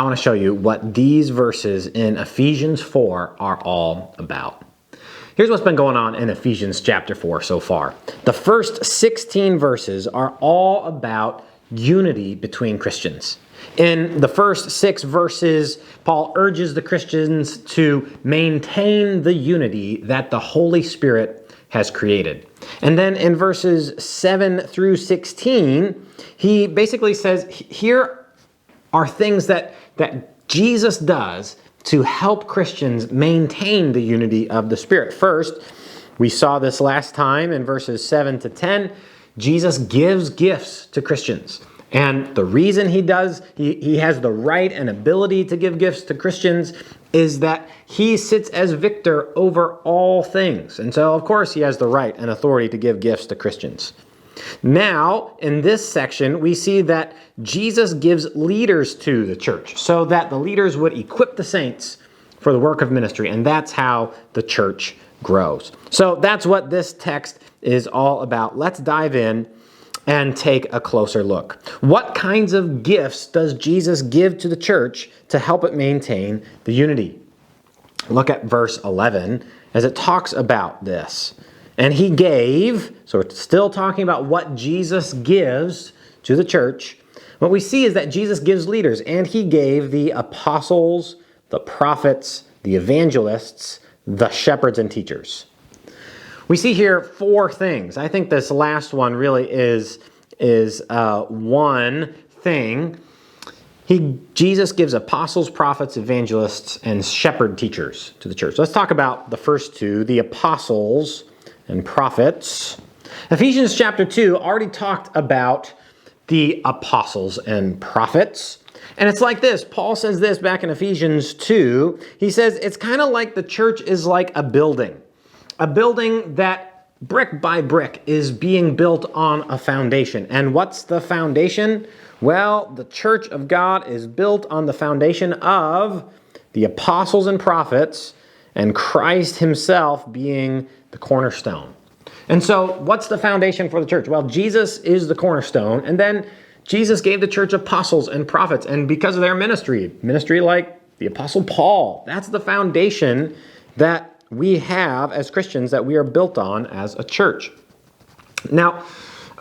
I want to show you what these verses in Ephesians 4 are all about. Here's what's been going on in Ephesians chapter 4 so far. The first 16 verses are all about unity between Christians. In the first 6 verses, Paul urges the Christians to maintain the unity that the Holy Spirit has created. And then in verses 7 through 16, he basically says, here are things that Jesus does to help Christians maintain the unity of the Spirit. First, we saw this last time in verses 7 to 10, Jesus gives gifts to Christians. And the reason he does, he has the right and ability to give gifts to Christians is that he sits as victor over all things. And so, of course, he has the right and authority to give gifts to Christians. Now, in this section, we see that Jesus gives leaders to the church so that the leaders would equip the saints for the work of ministry. And that's how the church grows. So that's what this text is all about. Let's dive in and take a closer look. What kinds of gifts does Jesus give to the church to help it maintain the unity? Look at verse 11 as it talks about this. And he gave, so we're still talking about what Jesus gives to the church. What we see is that Jesus gives leaders, and he gave the apostles, the prophets, the evangelists, the shepherds and teachers. We see here 4 things. I think this last one really is one thing. Jesus gives apostles, prophets, evangelists, and shepherd teachers to the church. Let's talk about the first 2, the apostles and prophets. Ephesians chapter 2 already talked about the apostles and prophets. And it's like this. Paul says this back in Ephesians 2. He says it's kind of like the church is like a building that brick by brick is being built on a foundation. And what's the foundation? Well, the church of God is built on the foundation of the apostles and prophets and Christ himself being the cornerstone. And so what's the foundation for the church? Well, Jesus is the cornerstone, and then Jesus gave the church apostles and prophets, and because of their ministry like the Apostle Paul, that's the foundation that we have as Christians that we are built on as a church. Now,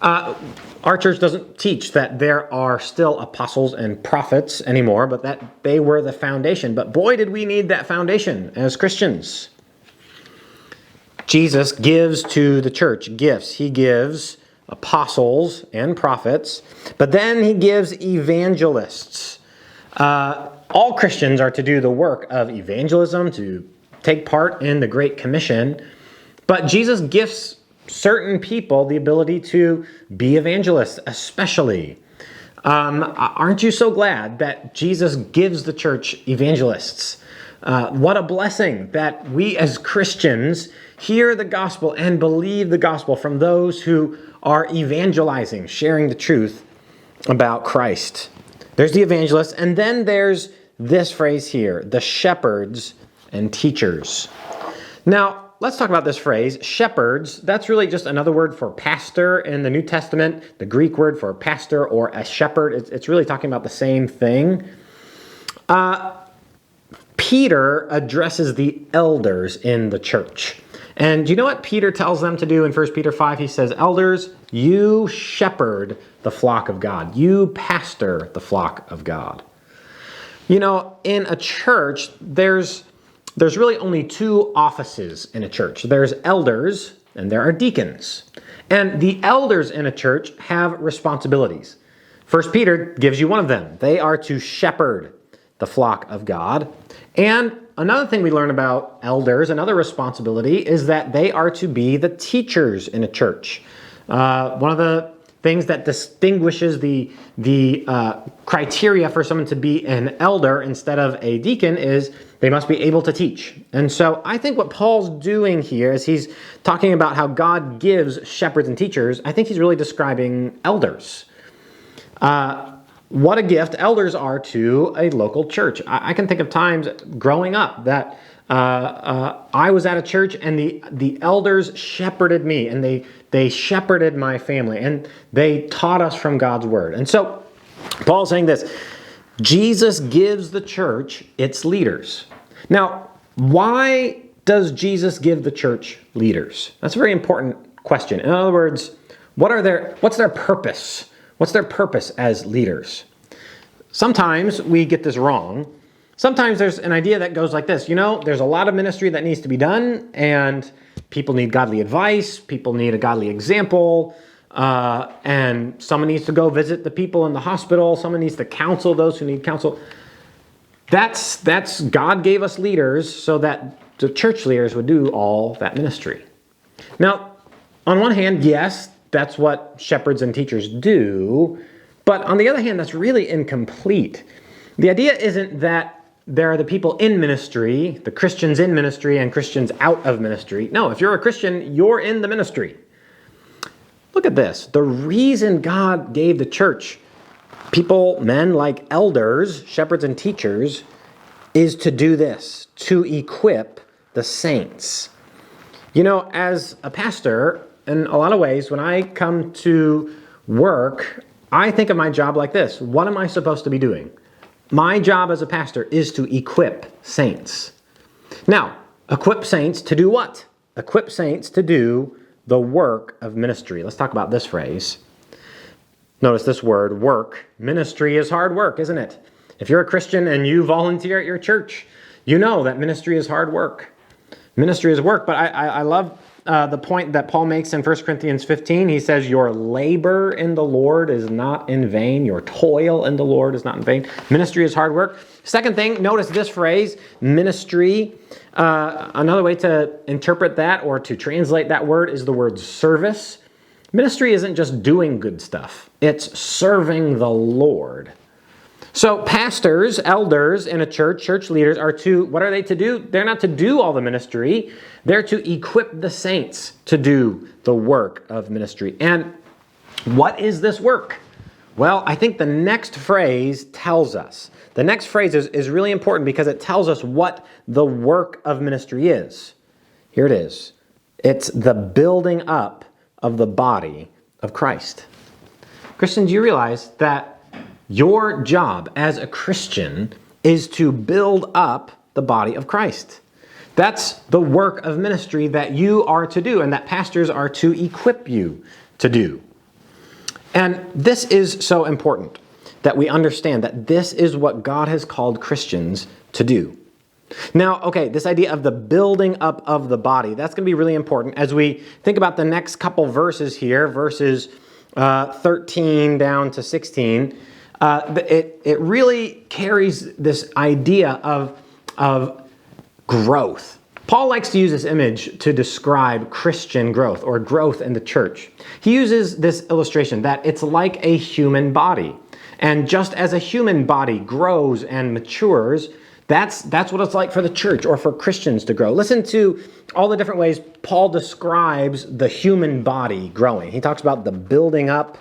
our church doesn't teach that there are still apostles and prophets anymore, but that they were the foundation. But boy, did we need that foundation as Christians. Jesus gives to the church gifts. He gives apostles and prophets, but then he gives evangelists. All Christians are to do the work of evangelism, to take part in the Great Commission, but Jesus gifts certain people the ability to be evangelists, especially. Aren't you so glad that Jesus gives the church evangelists? What a blessing that we as Christians hear the gospel and believe the gospel from those who are evangelizing, sharing the truth about Christ. There's the evangelists, and then there's this phrase here, the shepherds and teachers. Now, let's talk about this phrase, shepherds. That's really just another word for pastor in the New Testament. The Greek word for pastor or a shepherd, it's really talking about the same thing. Peter addresses the elders in the church. And do you know what Peter tells them to do in 1 Peter 5? He says, elders, you shepherd the flock of God. You pastor the flock of God. You know, in a church, there's really only 2 offices in a church. There's elders and there are deacons. And the elders in a church have responsibilities. 1 Peter gives you one of them. They are to shepherd the flock of God. And another thing we learn about elders, another responsibility, is that they are to be the teachers in a church. One of the things that distinguishes the criteria for someone to be an elder instead of a deacon is they must be able to teach. And so I think what Paul's doing here is he's talking about how God gives shepherds and teachers. I think he's really describing elders. What a gift elders are to a local church. I can think of times growing up that I was at a church and the elders shepherded me and they shepherded my family and they taught us from God's word. And so Paul's saying this, Jesus gives the church its leaders. Now, why does Jesus give the church leaders? That's a very important question. In other words, what's their purpose? What's their purpose as leaders? Sometimes we get this wrong. Sometimes there's an idea that goes like this. There's a lot of ministry that needs to be done, and people need godly advice. People need a godly example. And someone needs to go visit the people in the hospital. Someone needs to counsel those who need counsel. That's God gave us leaders so that the church leaders would do all that ministry. Now, on one hand, yes, that's what shepherds and teachers do. But on the other hand, that's really incomplete. The idea isn't that there are the people in ministry, the Christians in ministry and Christians out of ministry. No, if you're a Christian, you're in the ministry. Look at this. The reason God gave the church people, men like elders, shepherds and teachers, is to do this, to equip the saints. As a pastor, in a lot of ways, when I come to work, I think of my job like this. What am I supposed to be doing? My job as a pastor is to equip saints. Now, equip saints to do what? Equip saints to do the work of ministry. Let's talk about this phrase. Notice this word, work. Ministry is hard work, isn't it? If you're a Christian and you volunteer at your church, you know that ministry is hard work. Ministry is work, but I love the point that Paul makes in 1 Corinthians 15. He says, your labor in the Lord is not in vain. Your toil in the Lord is not in vain. Ministry is hard work. Second thing, notice this phrase, ministry. Another way to interpret that or to translate that word is the word service. Ministry isn't just doing good stuff. It's serving the Lord. So pastors, elders in a church leaders what are they to do? They're not to do all the ministry. They're to equip the saints to do the work of ministry. And what is this work? Well, I think the next phrase tells us. The next phrase is really important because it tells us what the work of ministry is. Here it is. It's the building up of the body of Christ. Christians, you realize that your job as a Christian is to build up the body of Christ. That's the work of ministry that you are to do and that pastors are to equip you to do. And this is so important that we understand that this is what God has called Christians to do. Now, okay, this idea of the building up of the body, that's going to be really important as we think about the next couple verses here, verses 13 down to 16. It really carries this idea of growth. Paul likes to use this image to describe Christian growth or growth in the church. He uses this illustration that it's like a human body. And just as a human body grows and matures, that's what it's like for the church or for Christians to grow. Listen to all the different ways Paul describes the human body growing. He talks about the building up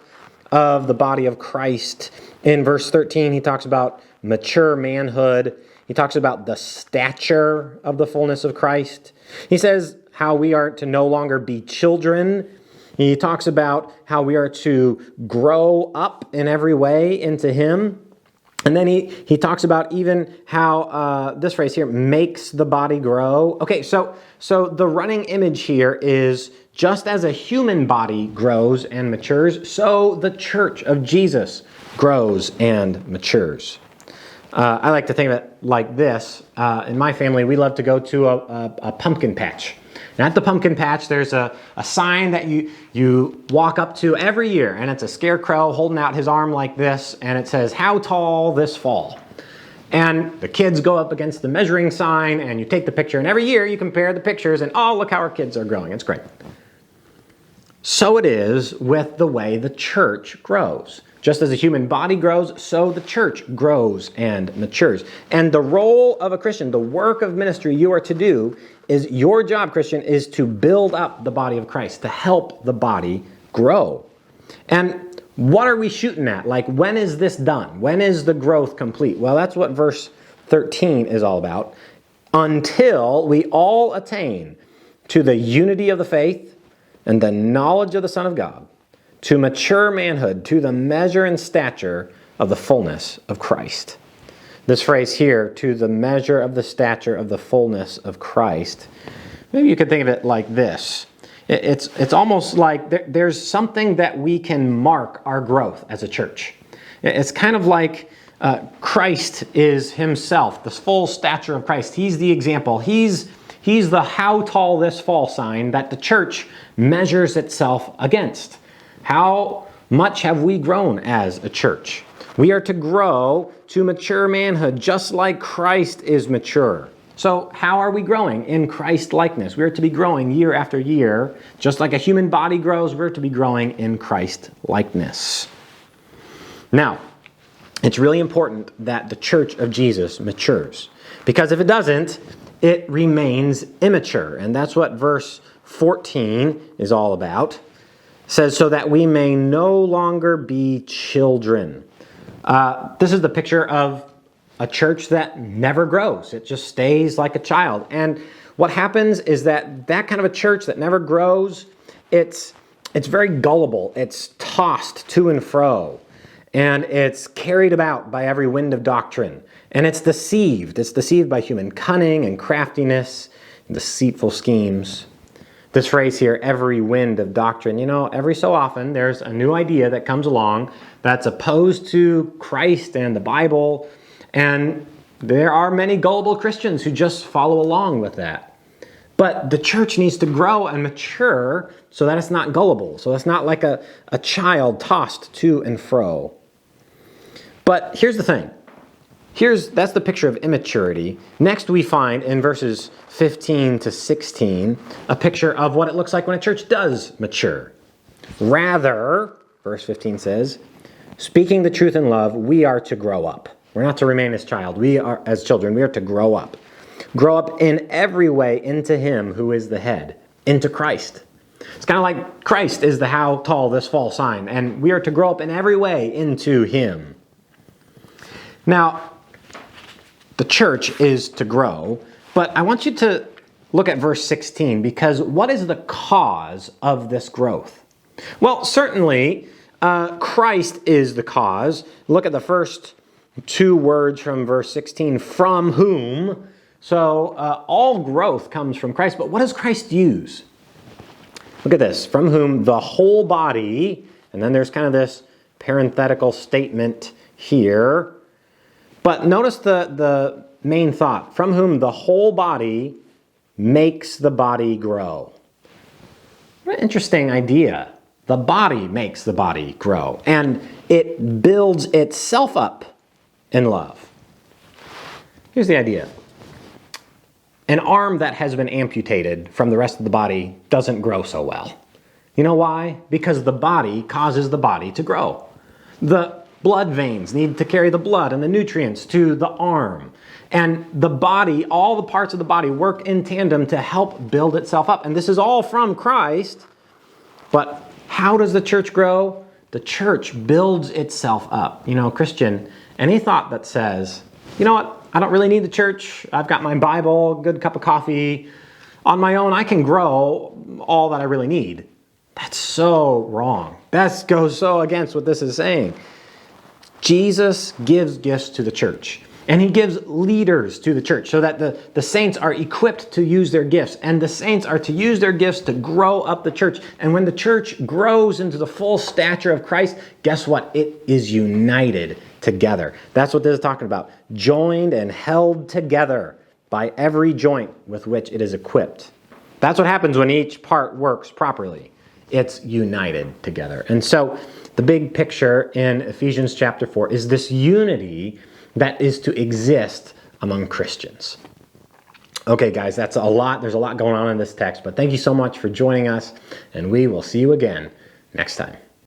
of the body of Christ. In verse 13, he talks about mature manhood. He talks about the stature of the fullness of Christ. He says how we are to no longer be children. He talks about how we are to grow up in every way into Him. And then he talks about even how this phrase here makes the body grow. Okay, so the running image here is just as a human body grows and matures, so the church of Jesus grows and matures. I like to think of it like this. In my family, we love to go to a pumpkin patch. And at the pumpkin patch, there's a sign that you walk up to every year, and it's a scarecrow holding out his arm like this, and it says, "How tall this fall?" And the kids go up against the measuring sign, and you take the picture, and every year you compare the pictures, and oh, look how our kids are growing. It's great. So it is with the way the church grows. Just as a human body grows, so the church grows and matures. And the role of a Christian, the work of ministry you are to do, is your job, Christian, is to build up the body of Christ, to help the body grow. And what are we shooting at? Like, when is this done? When is the growth complete? Well, that's what verse 13 is all about. Until we all attain to the unity of the faith and the knowledge of the Son of God, to mature manhood, to the measure and stature of the fullness of Christ. This phrase here, to the measure of the stature of the fullness of Christ, maybe you could think of it like this. It's almost like there's something that we can mark our growth as a church. It's kind of like Christ is himself, the full stature of Christ. He's the example. He's the how tall this fall sign that the church measures itself against. How much have we grown as a church? We are to grow to mature manhood, just like Christ is mature. So how are we growing? In Christ likeness. We're to be growing year after year. Just like a human body grows, we're to be growing in Christ likeness. Now, it's really important that the church of Jesus matures. Because if it doesn't, it remains immature. And that's what verse 14 is all about. It says, so that we may no longer be children. This is the picture of a church that never grows. It just stays like a child. And what happens is that kind of a church that never grows, it's very gullible. It's tossed to and fro. And it's carried about by every wind of doctrine. And it's deceived. It's deceived by human cunning and craftiness and deceitful schemes. This phrase here, every wind of doctrine, every so often there's a new idea that comes along that's opposed to Christ and the Bible. And there are many gullible Christians who just follow along with that. But the church needs to grow and mature so that it's not gullible. So it's not like a child tossed to and fro. But here's the thing. That's the picture of immaturity. Next we find in verses 15 to 16 a picture of what it looks like when a church does mature. Rather, verse 15 says, speaking the truth in love, we are to grow up. We're not to remain as children. We are to grow up. Grow up in every way into him who is the head, into Christ. It's kind of like Christ is the how tall this fall sign, and we are to grow up in every way into him. Now, the church is to grow, but I want you to look at verse 16, because what is the cause of this growth? Well, certainly, Christ is the cause. Look at the first two words from verse 16, from whom. So all growth comes from Christ, but what does Christ use? Look at this, from whom the whole body, and then there's kind of this parenthetical statement here. But notice the main thought, from whom the whole body makes the body grow. What an interesting idea. The body makes the body grow, and it builds itself up in love. Here's the idea. An arm that has been amputated from the rest of the body doesn't grow so well. You know why? Because the body causes the body to grow. The blood veins need to carry the blood and the nutrients to the arm. And the body, all the parts of the body work in tandem to help build itself up. And this is all from Christ. But how does the church grow? The church builds itself up. Christian, any thought that says, you know what? I don't really need the church. I've got my Bible, good cup of coffee. On my own, I can grow all that I really need. That's so wrong. That goes so against what this is saying. Jesus gives gifts to the church, and he gives leaders to the church so that the saints are equipped to use their gifts, and the saints are to use their gifts to grow up the church. And when the church grows into the full stature of Christ, guess what? It is united together. That's what this is talking about. Joined and held together by every joint with which it is equipped. That's what happens when each part works properly. It's united together. And so the big picture in Ephesians chapter 4 is this unity that is to exist among Christians. Okay, guys, that's a lot. There's a lot going on in this text, but thank you so much for joining us, and we will see you again next time.